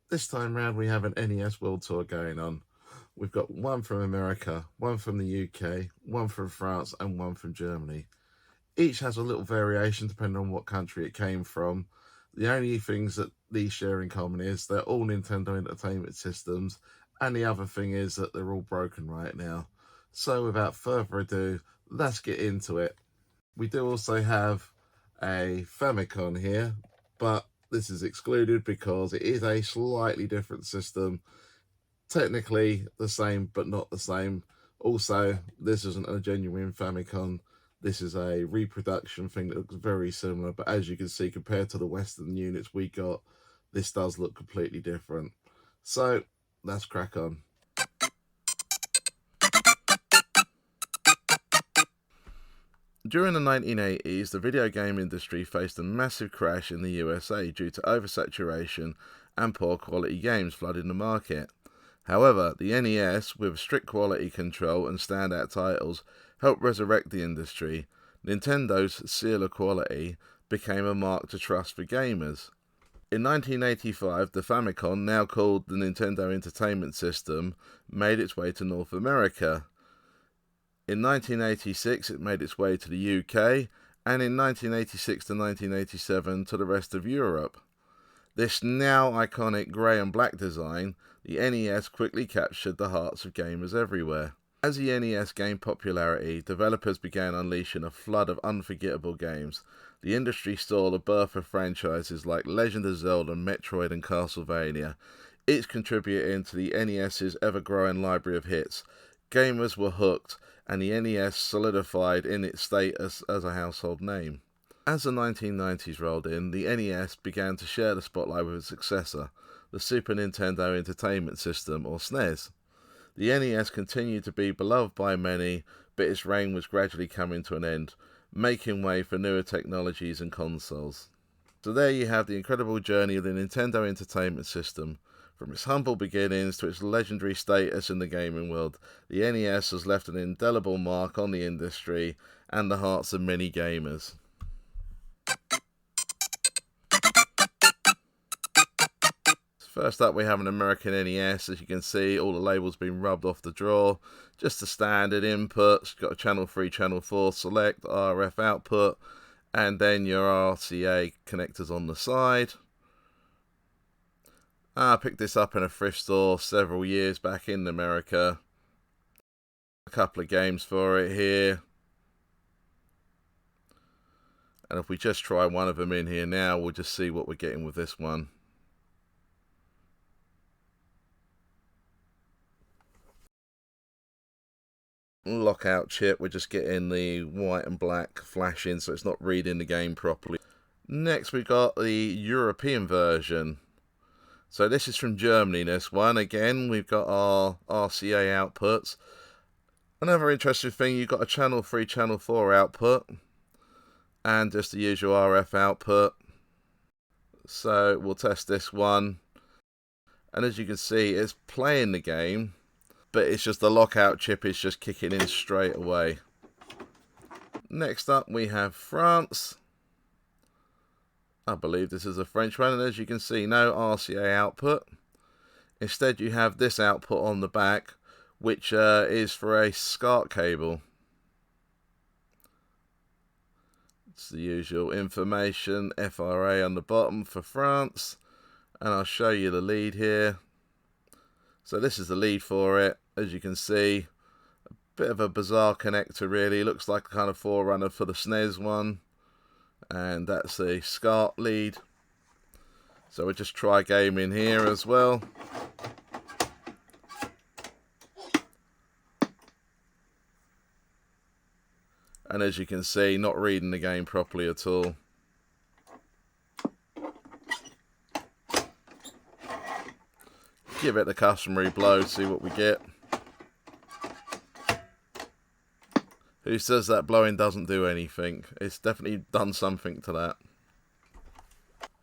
This time round, we have an NES World Tour going on. We've got one from America, one from the UK, one from France, and one from Germany. Each has a little variation depending on what country it came from. The only things that these share in common is they're all Nintendo Entertainment Systems, and the other thing is that they're all broken right now. So without further ado, let's get into it. We do also have a Famicom here, but this is excluded because it is a slightly different system. Technically the same, but not the same. Also, this isn't a genuine Famicom. This is a reproduction thing that looks very similar, but as you can see, compared to the Western units we got, this does look completely different. So, let's crack on. During the 1980s, the video game industry faced a massive crash in the USA due to oversaturation and poor quality games flooding the market. However, the NES, with strict quality control and standout titles, helped resurrect the industry. Nintendo's seal of quality became a mark to trust for gamers. In 1985, the Famicom, now called the Nintendo Entertainment System, made its way to North America. In 1986, it made its way to the UK, and in 1986 to 1987 to the rest of Europe. This now iconic grey and black design, the NES quickly captured the hearts of gamers everywhere. As the NES gained popularity, developers began unleashing a flood of unforgettable games. The industry saw the birth of franchises like Legend of Zelda, Metroid and Castlevania, each contributing to the NES's ever-growing library of hits. Gamers were hooked, and the NES solidified in its status as a household name. As the 1990s rolled in, the NES began to share the spotlight with its successor, the Super Nintendo Entertainment System, or SNES. The NES continued to be beloved by many, but its reign was gradually coming to an end, making way for newer technologies and consoles. So there you have the incredible journey of the Nintendo Entertainment System. From its humble beginnings to its legendary status in the gaming world, the NES has left an indelible mark on the industry and the hearts of many gamers. First up, we have an American NES. As you can see, all the labels been rubbed off the drawer. Just the standard inputs. Got a channel 3, channel 4 select, RF output, and then your RCA connectors on the side. I picked this up in a thrift store several years back in America. A couple of games for it here. And if we just try one of them in here now, we'll just see what we're getting with this one. Lockout chip, we're just getting the white and black flashing, so it's not reading the game properly. Next we got the European version. So this is from Germany, this one. Again, we've got our RCA outputs. Another interesting thing, you've got a channel 3, channel 4 output, and just the usual RF output. So we'll test this one. And as you can see, it's playing the game, but it's just the lockout chip is just kicking in straight away. Next up, we have France. I believe this is a French one, and as you can see, no RCA output. Instead, you have this output on the back, which is for a SCART cable. It's the usual information, FRA on the bottom for France, and I'll show you the lead here. So this is the lead for it. As you can see, a bit of a bizarre connector really. Looks like a kind of forerunner for the SNES one. And that's the SCART lead. So we'll just try gaming here as well. And as you can see, not reading the game properly at all. Give it the customary blow, see what we get. Who says that blowing doesn't do anything? It's definitely done something to that.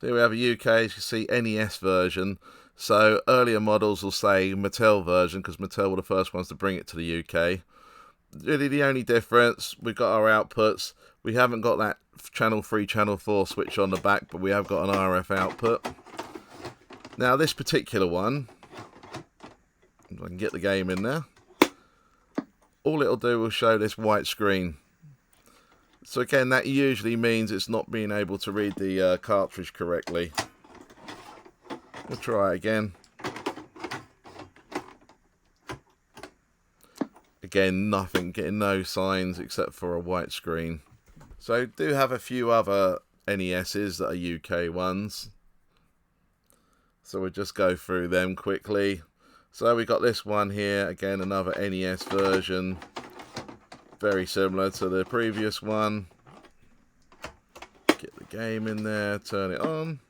Here we have a UK, as you can see, NES version. So earlier models will say Mattel version, because Mattel were the first ones to bring it to the UK. Really the only difference, we've got our outputs. We haven't got that channel 3, channel 4 switch on the back, but we have got an RF output. Now this particular one, if I can get the game in there, all it'll do will show this white screen. So again, that usually means it's not being able to read the cartridge correctly. We'll try it again. Again, nothing, getting no signs except for a white screen. So I do have a few other NESs that are UK ones. So we'll just go through them quickly. So we got this one here, again another NES version. Very similar to the previous one. Get the game in there, turn it on.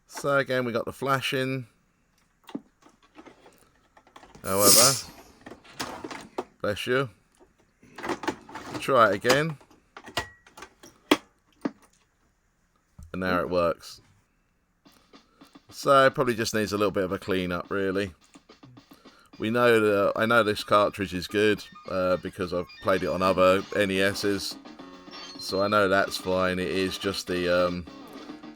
So again we got the flashing. However, bless you. Try it again. And now it works. So it probably just needs a little bit of a clean up, really. We know that I know this cartridge is good because I've played it on other NESs, so I know that's fine. It is just the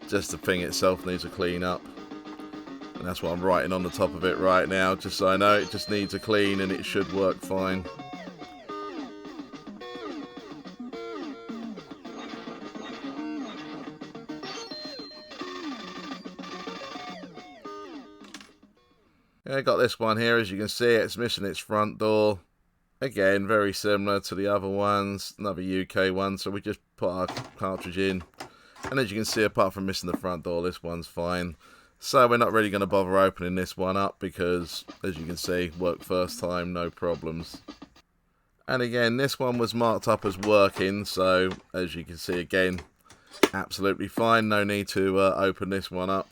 thing itself needs a clean up, and that's what I'm writing on the top of it right now, just so I know it just needs a clean and it should work fine. I got this one here, as you can see it's missing its front door. Again, very similar to the other ones, another UK one, so we just put our cartridge in. And as you can see, apart from missing the front door, this one's fine. So we're not really going to bother opening this one up because, as you can see, worked first time, no problems. And again, this one was marked up as working, so as you can see again, absolutely fine, no need to open this one up.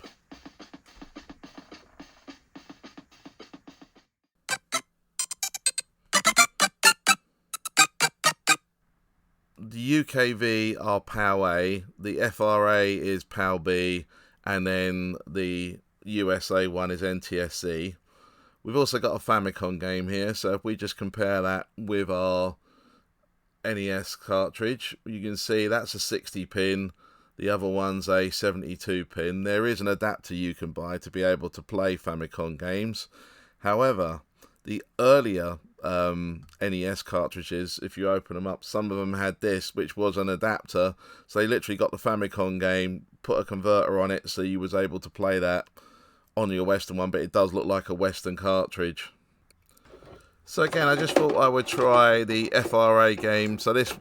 The UKV are PAL A, the FRA is PAL B, and then the USA one is NTSC. We've also got a Famicom game here, so if we just compare that with our NES cartridge, you can see that's a 60 pin, the other one's a 72 pin. There is an adapter you can buy to be able to play Famicom games. However, the earlier NES cartridges, if you open them up, some of them had this, which was an adapter, so they literally got the Famicom game, put a converter on it, so you was able to play that on your Western one, but it does look like a Western cartridge. So again, I just thought I would try the FRA game, so this,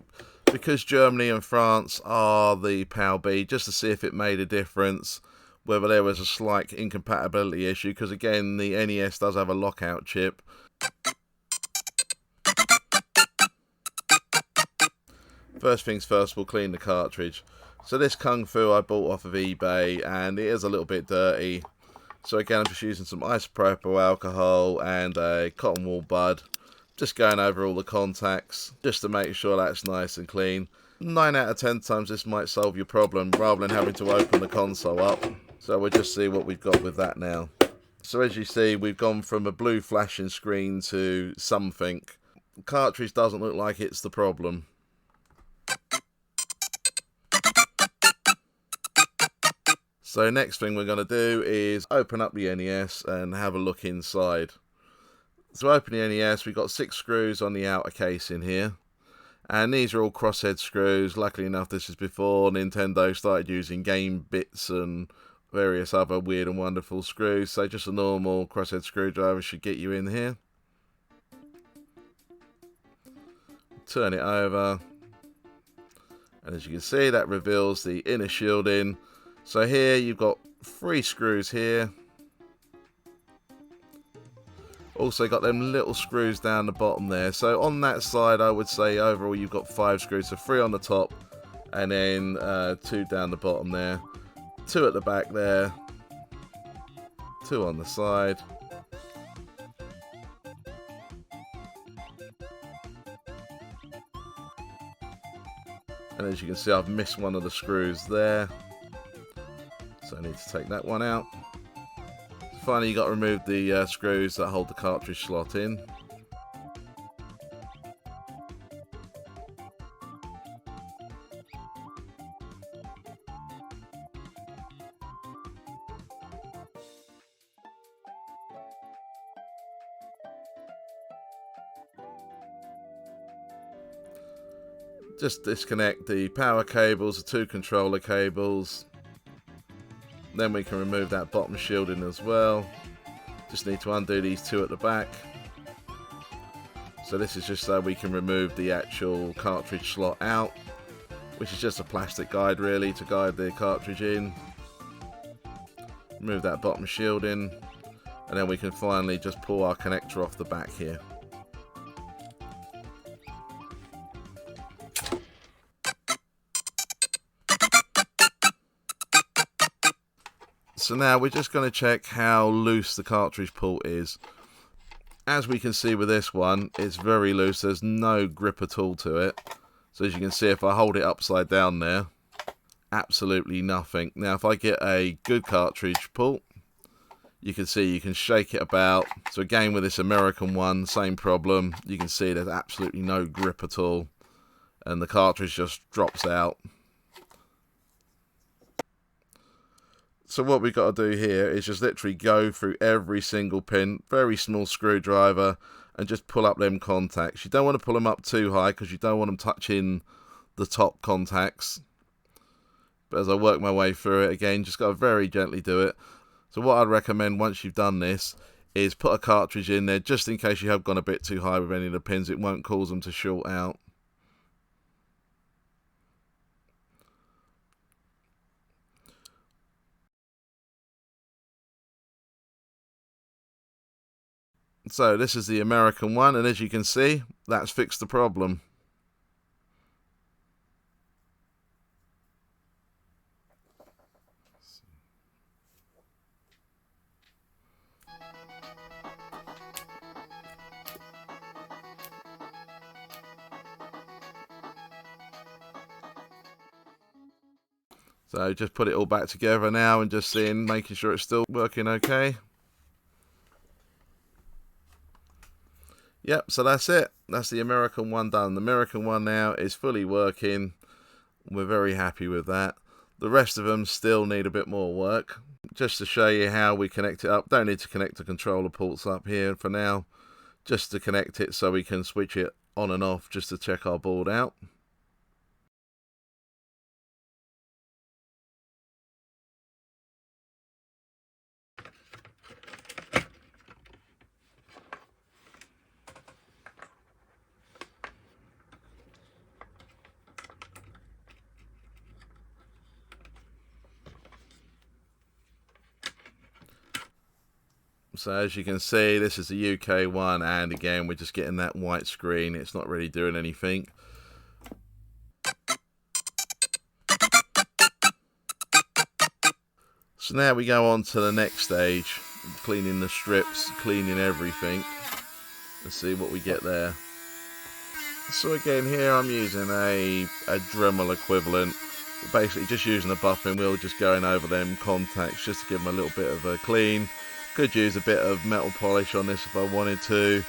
because Germany and France are the PAL B, just to see if it made a difference, whether there was a slight incompatibility issue, because again, the NES does have a Lockout chip. First things first, we'll clean the cartridge. So this Kung Fu I bought off of eBay, and it is a little bit dirty. So again, I'm just using some isopropyl alcohol and a cotton wool bud. Just going over all the contacts, just to make sure that's nice and clean. 9 out of 10 times this might solve your problem, rather than having to open the console up. So we'll just see what we've got with that now. So as you see, we've gone from a blue flashing screen to something. The cartridge doesn't look like it's the problem. So next thing we're going to do is open up the NES and have a look inside. So open the NES, we've got 6 screws on the outer casing here. And these are all crosshead screws. Luckily enough, this is before Nintendo started using game bits and various other weird and wonderful screws. So just a normal crosshead screwdriver should get you in here. Turn it over. And as you can see, that reveals the inner shielding. So here you've got 3 screws here. Also got them little screws down the bottom there. So on that side, I would say overall you've got 5 screws. So 3 on the top and then 2 down the bottom there. 2 at the back there. 2 on the side. And as you can see, I've missed one of the screws there. So I need to take that one out. Finally, you've got to remove the screws that hold the cartridge slot in. Just disconnect the power cables, the 2 controller cables. Then we can remove that bottom shielding as well. Just need to undo these 2 at the back. So this is just so we can remove the actual cartridge slot out, which is just a plastic guide really to guide the cartridge in. Remove that bottom shielding, and then we can finally just pull our connector off the back here. So now we're just going to check how loose the cartridge port is. As we can see with this one, it's very loose. There's no grip at all to it. So as you can see, if I hold it upside down there, absolutely nothing. Now if I get a good cartridge port, you can see you can shake it about. So again with this American one, same problem. You can see there's absolutely no grip at all, and the cartridge just drops out. So what we've got to do here is just literally go through every single pin, very small screwdriver, and just pull up them contacts. You don't want to pull them up too high because you don't want them touching the top contacts. But as I work my way through it, again, just got to very gently do it. So what I'd recommend once you've done this is put a cartridge in there just in case you have gone a bit too high with any of the pins. It won't cause them to short out. So this is the American one, and as you can see, that's fixed the problem. So just put it all back together now and just making sure it's still working okay. Yep, so that's it. That's the American one done. The American one now is fully working. We're very happy with that. The rest of them still need a bit more work. Just to show you how we connect it up. Don't need to connect the controller ports up here for now. Just to connect it so we can switch it on and off just to check our board out. So as you can see, this is the UK one, and again we're just getting that white screen. It's not really doing anything. So now we go on to the next stage, cleaning the strips, cleaning everything. Let's see what we get there. So again here I'm using a Dremel equivalent. Basically just using a buffing wheel, just going over them contacts just to give them a little bit of a clean. Could use a bit of metal polish on this if I wanted to.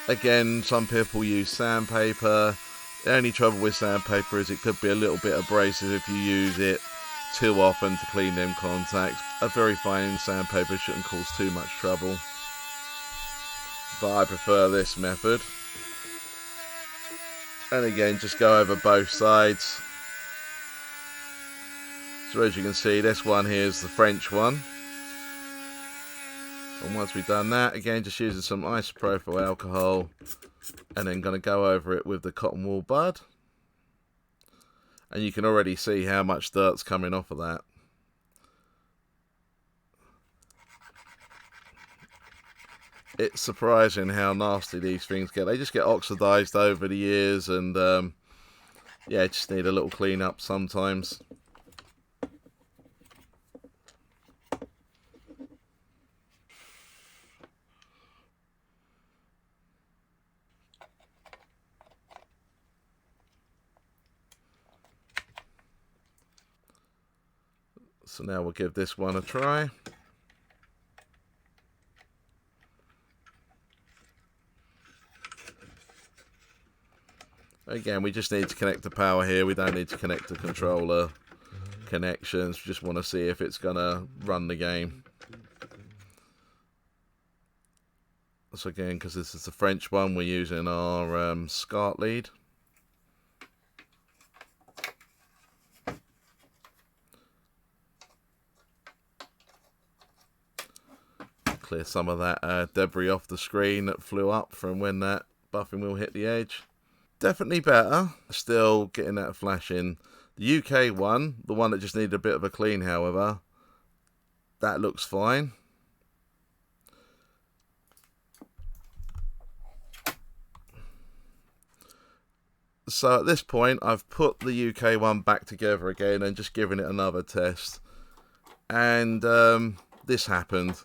Again, some people use sandpaper. The only trouble with sandpaper is it could be a little bit abrasive if you use it too often to clean them contacts. A very fine sandpaper shouldn't cause too much trouble, but I prefer this method. And again, just go over both sides. So as you can see, this one here is the French one. And once we've done that, again, just using some isopropyl alcohol, and then going to go over it with the cotton wool bud. And you can already see how much dirt's coming off of that. It's surprising how nasty these things get. They just get oxidized over the years, and yeah, just need a little clean up sometimes. So now we'll give this one a try. Again, we just need to connect the power here. We don't need to connect the controller connections. We just want to see if it's going to run the game. So again, because this is the French one, we're using our SCART lead. Clear some of that debris off the screen that flew up from when that buffing wheel hit the edge. Definitely better. Still getting that flashing. The UK one, the one that just needed a bit of a clean, however, that looks fine. So at this point, I've put the UK one back together again and just given it another test. And this happened.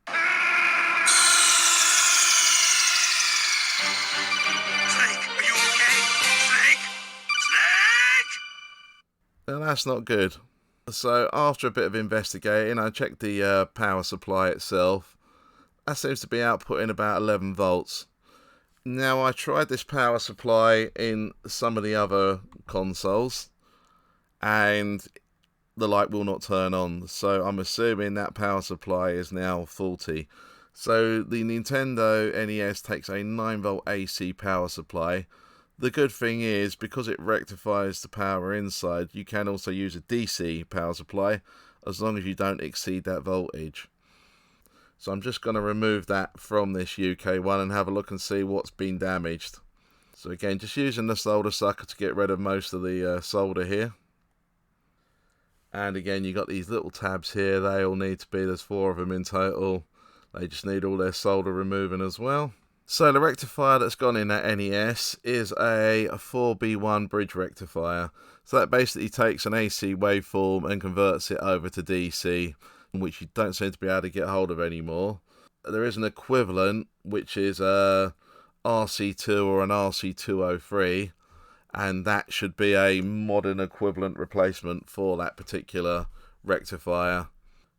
Snake, are you okay? Snake? Snake! Now that's not good. So after a bit of investigating, I checked the power supply itself. That seems to be outputting about 11 volts. Now, I tried this power supply in some of the other consoles, and the light will not turn on. So I'm assuming that power supply is now faulty. So the Nintendo NES takes a 9 volt AC power supply. The good thing is, because it rectifies the power inside, you can also use a DC power supply, as long as you don't exceed that voltage. So I'm just going to remove that from this UK one and have a look and see what's been damaged. So again, just using the solder sucker to get rid of most of the solder here. And again, you got these little tabs here. They all need to be, there's 4 of them in total. They just need all their solder removing as well. So the rectifier that's gone in that NES is a 4B1 bridge rectifier. So that basically takes an AC waveform and converts it over to DC, which you don't seem to be able to get hold of anymore. There is an equivalent, which is a RC2 or an RC203, and that should be a modern equivalent replacement for that particular rectifier.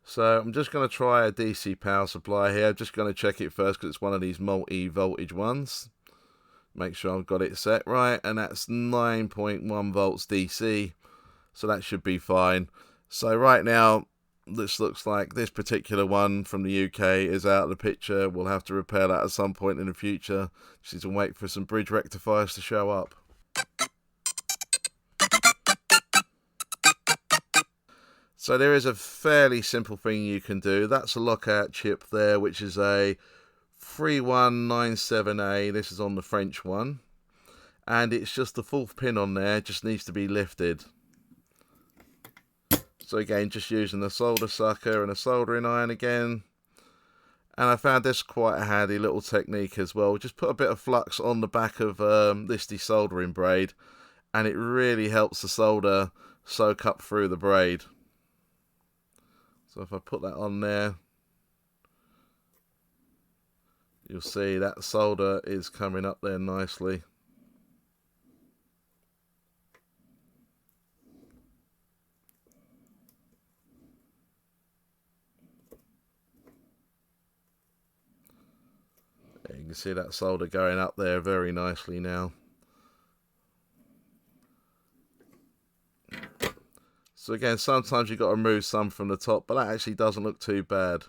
So I'm just going to try a DC power supply here. I'm just going to check it first because it's one of these multi-voltage ones. Make sure I've got it set right, and that's 9.1 volts DC, so that should be fine. So right now, this looks like this particular one from the UK is out of the picture. We'll have to repair that at some point in the future. Just need to wait for some bridge rectifiers to show up. So there is a fairly simple thing you can do. That's a lockout chip there, which is a 3197A. This is on the French one. And it's just the 4th pin on there, just needs to be lifted. So again, just using a solder sucker and a soldering iron again. And I found this quite a handy little technique as well. Just put a bit of flux on the back of this desoldering braid, and it really helps the solder soak up through the braid. So if I put that on there, you'll see that solder is coming up there nicely. You can see that solder going up there very nicely now. So again, sometimes you've got to remove some from the top, but that actually doesn't look too bad.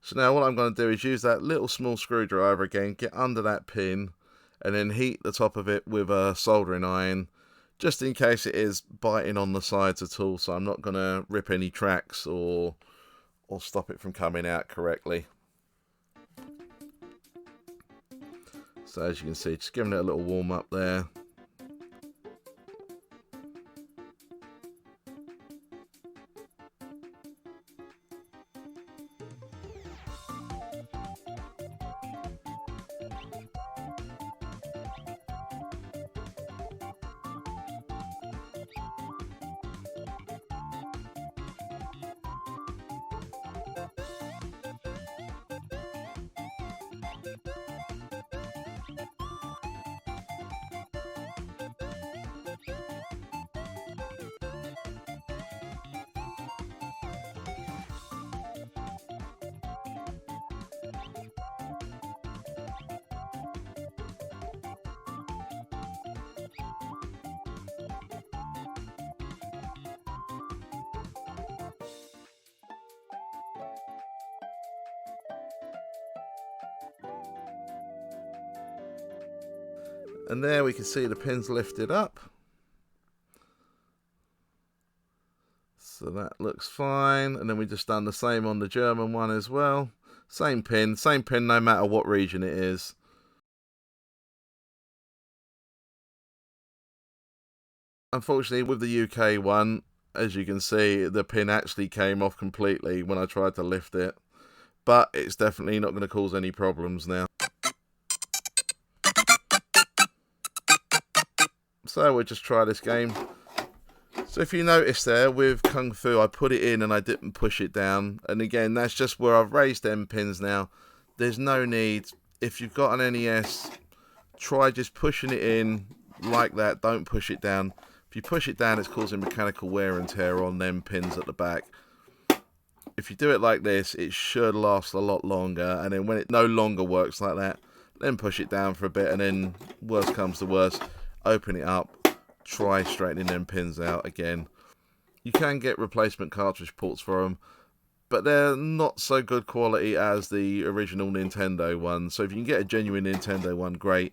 So now what I'm going to do is use that little small screwdriver again, get under that pin, and then heat the top of it with a soldering iron, just in case it is biting on the sides at all, so I'm not going to rip any tracks or stop it from coming out correctly. So as you can see, just giving it a little warm up there. And there we can see the pins lifted up. So that looks fine. And then we just done the same on the German one as well. Same pin no matter what region it is. Unfortunately, with the UK one, as you can see, the pin actually came off completely when I tried to lift it. But it's definitely not going to cause any problems now. So we'll just try this game. So if you notice there, with Kung Fu, I put it in and I didn't push it down. And again, that's just where I've raised them pins now. There's no need. If you've got an NES, try just pushing it in like that. Don't push it down. If you push it down, it's causing mechanical wear and tear on them pins at the back. If you do it like this, it should last a lot longer. And then when it no longer works like that, then push it down for a bit. And then, worst comes to worst, open it up. Try straightening them pins out again. You can get replacement cartridge ports for them, but they're not so good quality as the original Nintendo one. So if you can get a genuine Nintendo one, great.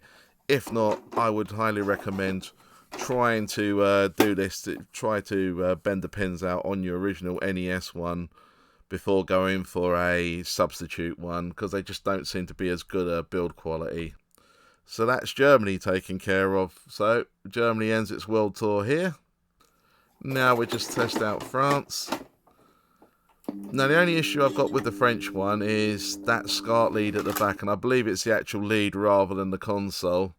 If not, I would highly recommend trying to do this. Try to bend the pins out on your original NES one before going for a substitute one, because they just don't seem to be as good a build quality. So that's Germany taken care of. So Germany ends its world tour here. Now we just test out France. Now the only issue I've got with the French one is that SCART lead at the back, and I believe it's the actual lead rather than the console.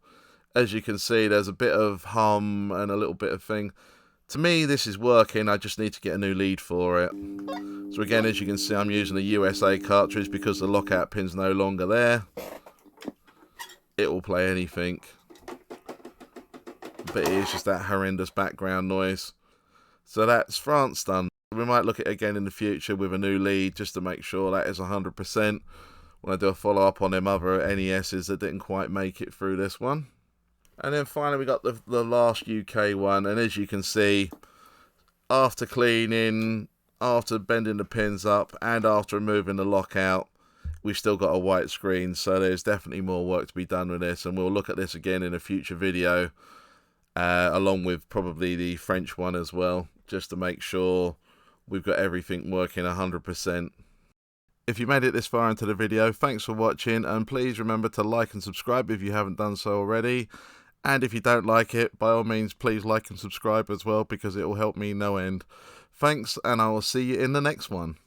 As you can see, there's a bit of hum and a little bit of thing. To me, this is working. I just need to get a new lead for it. So again, as you can see, I'm using a USA cartridge because the lockout pin's no longer there. It will play anything. But it is just that horrendous background noise. So that's France done. We might look at it again in the future with a new lead just to make sure that is 100% when I do a follow-up on them other NESs that didn't quite make it through this one. And then finally we got the last UK one, and as you can see, after cleaning, after bending the pins up, and after removing the lockout, we've still got a white screen. So there's definitely more work to be done with this, and we'll look at this again in a future video, along with probably the French one as well, just to make sure we've got everything working 100%. If you made it this far into the video, thanks for watching, and please remember to like and subscribe if you haven't done so already. And if you don't like it, by all means, please like and subscribe as well, because it will help me no end. Thanks, and I will see you in the next one.